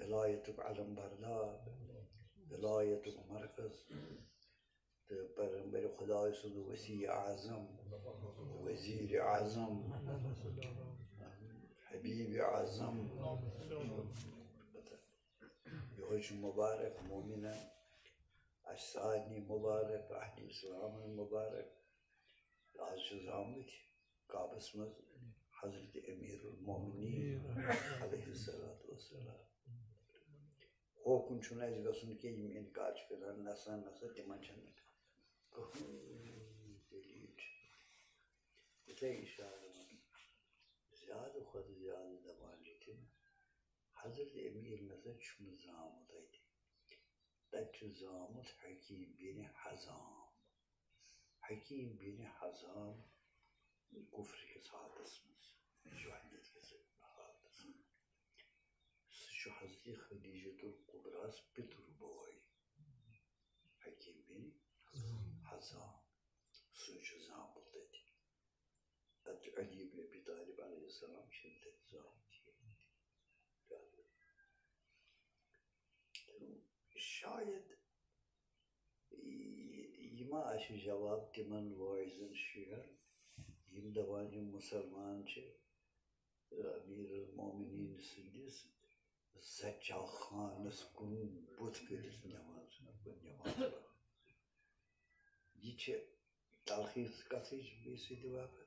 ولایتک علم بردار ولایتک مرکز پیغمبر خدا سند وسیع اعظم وزیر اعظم حبیب اعظم یہ مبارک مومنہ سارنی مبارک اہل اسلام مبارک آج زامت کعبس مز حضرت امیر المومنین علیہ الصلوۃ والسلام اوکن چھُنہٕ اَسہِ گژھُن کینٛہہ یِم اِنکار چھِ کران نسا نسا تِمن چھنہٕ کٕہٕنۍ دلیٖل چھِ یِتھے اِشارٕ زیادٕ کھۄتہٕ زیادٕ دپان چھِ تِم حضرت امیر نسا چھُنہٕ زامُت اَتہِ تَتہِ چھُ زامُت حکیم بن حزام حکیم بن حزام کفر کِس حالتس منٛز جہلیت کِس حالتس منٛز سُہ چھُ حضرت خدیجۃ الکبریٰ پِتُر بوے حکیم بن حزام سُے چھُ زامُت تَتہِ تَتہِ چھُ علی بن ابی طالب علیہ السلام چھِنہٕ تَتہِ زامٕتۍ شاید یہ ما آسہِ جواب تِمن وٲعظن شیعن یِم دپان چھِ مُسلمان چھِ امیر المومنین سٕنٛدِس زچا خانس کُن بُتھ کٔرِتھ نٮ۪ماز پران یہِ چھِ تلخیٖص کتھٕچ بیٚیہِ سۭتۍ وقت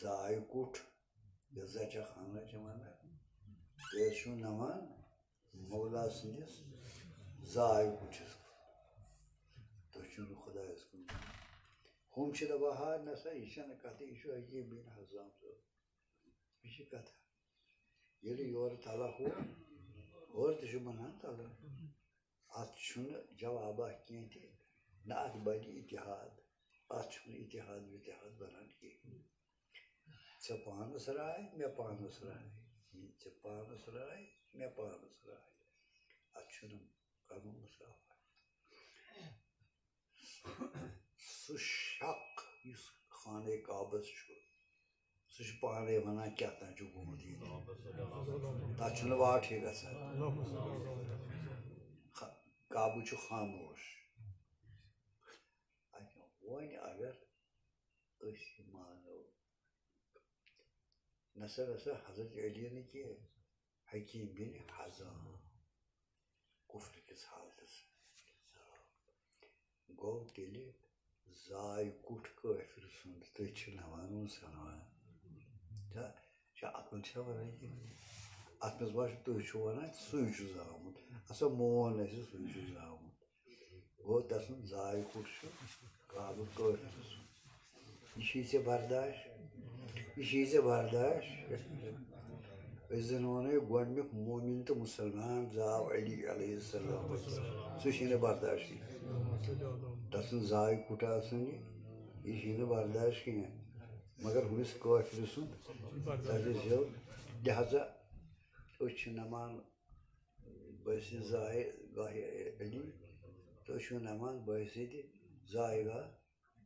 زاے کُٹھ یۄس زچا خانہ چھِ ونان تُہۍ حظ چھُو نمان مولا سٕنٛدِس زاے کُٹھِس کُن تُہۍ چھُو نہٕ خۄدایس کُن ہُم چھِ دپان ہا نسا یہِ چھنہٕ کتھٕے یہِ چھُ حکیم بن حزام صٲب یہِ چھِ کتھا ییٚلہِ یورٕ تلکھ ووت ہورٕ تہِ چھُ بنان تلہٕ اتھ چھُنہٕ جوابہ کینٛہہ تہِ نہ اتھ بنہِ اتحاد اتھ چھُنہٕ اتحاد وِتحاد بنان کِہیٖنۍ ژےٚ پانس راے مےٚ پانس راے ژےٚ پانس راے مےٚ پانس راے اتھ چھُنہٕ کرُن مُسافہ سُہ شک یُس خانہ کعبس چھُ سُہ چھُ پانے ونان کیٛاہ تام چھُ گوٚمُت ییٚتہِ تتھ چھُنہٕ واٹھٕے گژھان کعبہٕ چھُ خاموش وۄنۍ اگر أسۍ یہِ مانو نسا نسا حضرت علی نہٕ کینٛہہ حکیم بن حزام کفر کِس حالتس گوٚو تیٚلہِ زاے کُٹھ کٲفِر سُنٛد تُہۍ چھِو نوان مُسلمان چھا عقل چھا ونان کِنہٕ اتھ منٛز ما چھُ تُہۍ چھِو ونان سُے چھُ زامُت ہسا مون اَسہِ سُے چھُ زامُت گوٚو تسُنٛد زاے کُٹھ چھُ کعبہٕ کٲفِر سُنٛد یہِ چھُے ژےٚ برداش یہِ چھُے ژےٚ برداش أسۍ زن ونوے گۄڈنیُک مومِن تہٕ مُسلمان زاو علی علیہ السلام سُہ چھُے نہٕ برداشٕے تسُنٛد زاے کُٹھ آسان یہِ چھُے نہٕ برداش کینٛہہ مگر ہُمِس کٲفرِ سُنٛد لہذا أسۍ چھِ نمان بٲسہِ زاے گاہہِ علی تُہۍ چھِو نمان بٲسہِ تہِ زاے گاہ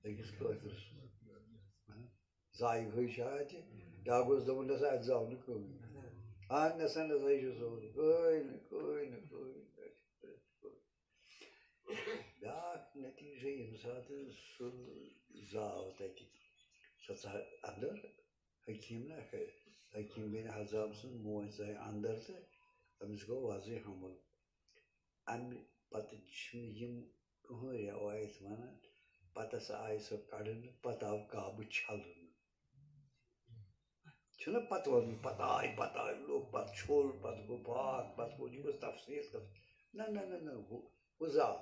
أکِس کٲفِر سُنٛد زایہِ گٔے چھا اتہِ بیٛاکھ اوس دوٚپمُت نسا اتہِ زاو نہٕ کٕہٕنۍ نسا نسا یہِ چھُ سورُے کٕہٕنۍ نہٕ بیٛاکھ نٔتیٖجہ ییٚمہِ ساتہٕ سُہ زاو تتہِ سۄ ژاے انٛدر حکیم نا حکیم بن حزام سٕنٛز موج ژاے انٛدر تہٕ أمِس گوٚو وضعِ حمل امہِ پتہٕ چھِنہٕ یِم کٕہٕنۍ رٮ۪وایت ونان پتہٕ ہسا آیہِ سۄ کڑنہٕ پتہٕ آو کعبہٕ چھلنہٕ چھُنہ پتہٕ ونُن پتہٕ آے لوٚگ پتہٕ چھوٚل پتہٕ گوٚو پاک پتہٕ گوٚو یہِ گٔژھ تفصیٖل نہ ہُہ زاو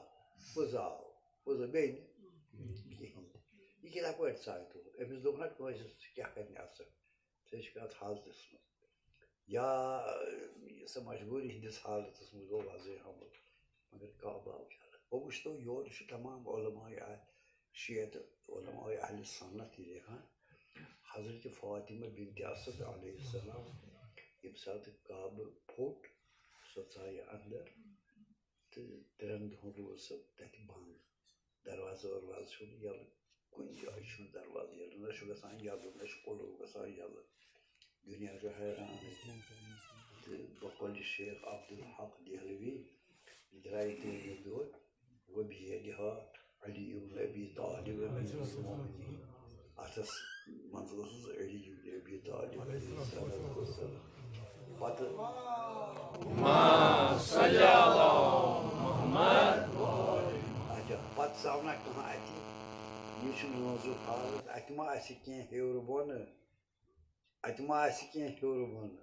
بیٚیہِ نہٕ کِہیٖنۍ یہِ کِتھٕ پٲٹھۍ ژاے تور أمِس دوٚپ نا کٲنٛسہِ ژٕ کیٛاہ کرنہِ اَتھ ژٕ چھکھ اَتھ حالتس منٛز یا سۄ مجبوٗری ہِنٛدِس حالتس منٛز گوٚو وضعِ حمل مگر کعبہٕ آو چھلنہٕ وۄنۍ وٕچھتو یورٕ چھِ تمام علماء شیعہ تہٕ علماء اہلِ سُنت یہِ لیکھان حضرت فاطمہ بنت اسد علیہ السلام ییٚمہِ ساتہٕ کعبہٕ پھوٚٹ سۄ ژایہِ انٛدر تہٕ 3 دۄہن روٗز سۄ تتہِ بنٛد دروازٕ وروازٕ چھُنہٕ یَلہٕ کُنہِ جایہِ چھُنہٕ دروازٕ یَلہٕ نہ چھُ گژھان یَلہٕ نہ چھُ کُلوٗ گژھان یَلہٕ دنیا جو حیران بقول الشيخ عبد الحق دهلوي درایت دور وبيدها علي بن ابي طالب من المؤمنين اساس منصوص علي بن ابي طالب عليه الصلاه والسلام ما صلى على محمد پتہٕ ساونا کانٛہہ اَتہِ یہِ چھُنہٕ موضوٗع حالت اَتہِ ما آسہِ کینٛہہ ہیوٚر بۄنہٕ اَتہِ ما آسہِ کینٛہہ ہیوٚر بۄنہٕ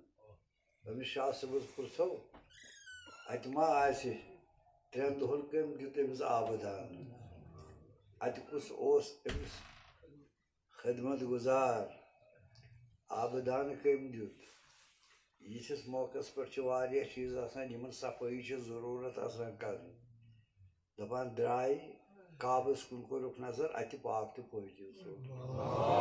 أمِس شاہ صٲبَس پِرٛژھو اَتہِ ما آسہِ 3 دۄہَن کٔمۍ دیُت أمِس آبہٕ دانہٕ اَتہِ کُس اوس أمِس خدمت گُزار آبہٕ دانہٕ کٔمۍ دیُت یِتھِس موقعس پٮ۪ٹھ چھِ واریاہ چیٖز آسان یِمن صفٲیی چھِ ضروٗرت آسان کَرٕنۍ دَپان درٛاے کعبَس کُن کوٚرُکھ نظر اَتہِ پاک تہٕ پٲکیٖز سورُے